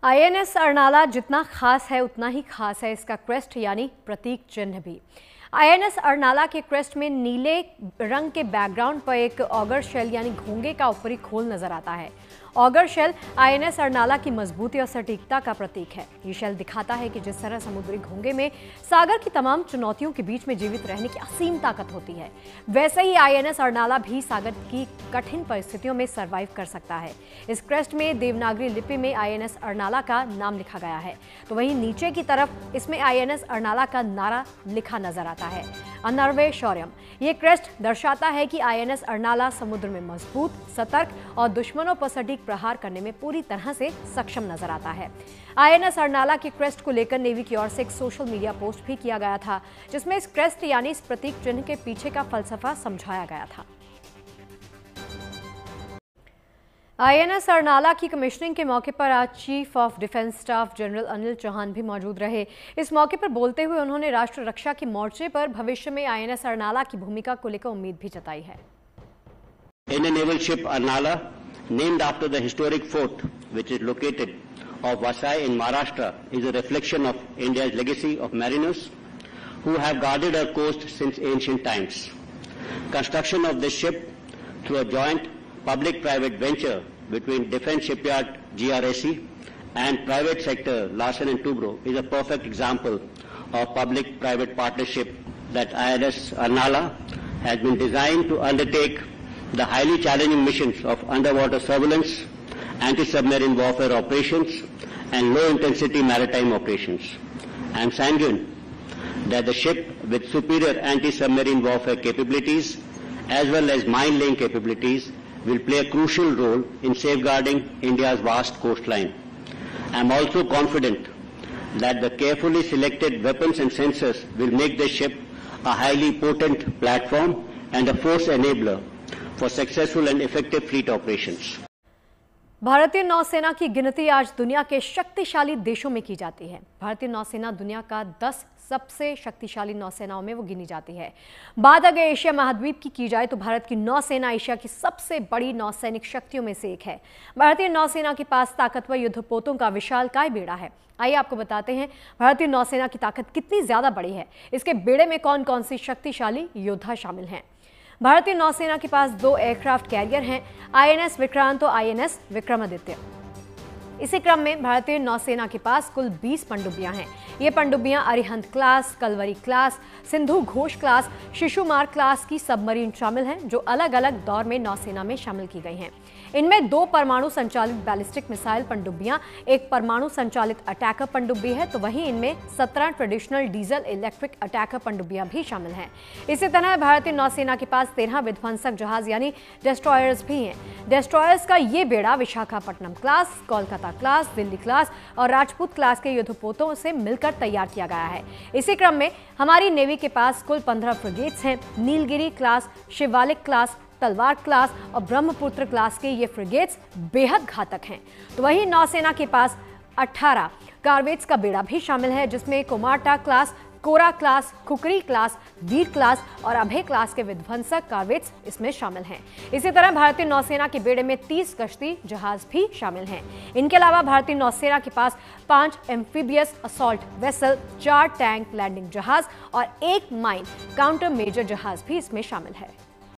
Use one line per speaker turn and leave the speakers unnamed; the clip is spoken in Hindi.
आईएनएस अर्नाला जितना खास है उतना ही खास है इसका क्रेस्ट यानी प्रतीक चिन्ह भी। आईएनएस अर्नाला के क्रेस्ट में नीले रंग के बैकग्राउंड पर एक ऑगर शेल यानी घोंगे का ऊपरी खोल नजर आता है। ऑगर शेल आईएनएस अर्नाला की मजबूती और सटीकता का प्रतीक है। ये शेल दिखाता है कि जिस तरह समुद्री घोंगे में सागर की तमाम चुनौतियों के बीच में जीवित रहने की असीम ताकत होती है, वैसे ही आईएनएस अर्नाला भी सागर की कठिन परिस्थितियों में सर्वाइव कर सकता है। इस क्रेस्ट में देवनागरी लिपि में आईएनएस अर्नाला का नाम लिखा गया है, तो वहीं नीचे की तरफ इसमें आईएनएस अर्नाला का नारा लिखा नजर आता है, अनर्वे शौर्यम। ये क्रेस्ट दर्शाता है कि आईएनएस अर्नाला समुद्र में मजबूत, सतर्क और दुश्मनों पर सटीक प्रहार करने में पूरी तरह से सक्षम नजर आता है। आईएनएस अर्नाला के क्रेस्ट को लेकर नेवी की ओर से एक सोशल मीडिया पोस्ट भी किया गया था, जिसमें इस क्रेस्ट यानी इस प्रतीक चिन्ह के पीछे का फलसफा समझाया गया था। आईएनएस अर्नाला की कमिश्निंग के मौके पर आज chief of defence staff general Anil Chauhan भी मौजूद रहे। इस मौके पर बोलते हुए उन्होंने राष्ट्र रक्षा के मोर्चे पर भविष्य में आईएनएस अर्नाला की भूमिका को लेकर उम्मीद भी जताई है।
Indian naval ship Arnala, named after the historic fort which is located of Vasai in Maharashtra, is a reflection of India's legacy of mariners who have guarded our coast since ancient times. Construction of this ship through a joint public-private venture between Defence Shipyard GRSE and private sector Larsen & Toubro is a perfect example of public-private partnership that INS Arnala has been designed to undertake the highly challenging missions of underwater surveillance, anti-submarine warfare operations and low-intensity maritime operations. I am sanguine that the ship with superior anti-submarine warfare capabilities as well as mine-laying capabilities will play a crucial role in safeguarding India's vast coastline. I am also confident that the carefully selected weapons and sensors will make the ship a highly potent platform and a force enabler for successful and effective fleet operations.
भारतीय नौसेना की गिनती आज दुनिया के शक्तिशाली देशों में की जाती है। भारतीय नौसेना दुनिया का 10 सबसे शक्तिशाली नौसेनाओं में वो गिनी जाती है। बात अगर एशिया महाद्वीप की जाए तो भारत की नौसेना एशिया की सबसे बड़ी नौसैनिक शक्तियों में से एक है। भारतीय नौसेना के पास ताकतवर युद्धपोतों का विशालकाय बेड़ा है। आइए आपको बताते हैं भारतीय नौसेना की ताकत कितनी ज्यादा बड़ी है, इसके बेड़े में कौन कौन सी शक्तिशाली योद्धा शामिल हैं। भारतीय नौसेना के पास 2 एयरक्राफ्ट कैरियर हैं, आईएनएस विक्रांत और आईएनएस विक्रमादित्य। इसी क्रम में भारतीय नौसेना के पास कुल 20 पनडुब्बियां हैं। ये पनडुब्बियां Arihant class, Kalvari class, Sindhu Ghosh class, Shishumar class की सबमरीन शामिल हैं, जो अलग अलग दौर में नौसेना में शामिल की गई हैं। इनमें 2 परमाणु संचालित बैलिस्टिक मिसाइल पनडुब्बियां, एक परमाणु संचालित अटैकर पनडुब्बी है, तो वहीं इनमें 17 ट्रेडिशनल डीजल इलेक्ट्रिक अटैकर पनडुब्बियां भी शामिल हैं। इसी तरह भारतीय नौसेना के पास 13 विध्वंसक जहाज यानी डेस्ट्रॉयर्स भी हैं। डेस्ट्रॉयर्स का ये बेड़ा Visakhapatnam class, Kolkata class, Delhi class और राजपूत क्लास के युद्धपोतों से मिलकर तैयार किया गया है। इसी क्रम में हमारी नेवी के पास कुल 15 फ्रिगेट्स हैं। नीलगिरी क्लास, शिवालिक क्लास, तलवार क्लास और ब्रह्मपुत्र क्लास के ये फ्रिगेट्स बेहद घातक हैं। तो वहीं नौसेना के पास 18 कार्वेट्स का बेड़ा भी शामिल है, जिसमें कोमाटा क्लास, कोरा क्लास, खुकरी क्लास, वीर क्लास और अभय क्लास के विध्वंसक कार्वेट्स इसमें शामिल हैं। इसी तरह भारतीय नौसेना के बेड़े में 30 गश्ती जहाज भी शामिल हैं। इनके अलावा भारतीय नौसेना के पास 5 amphibious assault vessel, 4 tank landing जहाज और 1 माइन काउंटर मेजर जहाज भी इसमें शामिल है।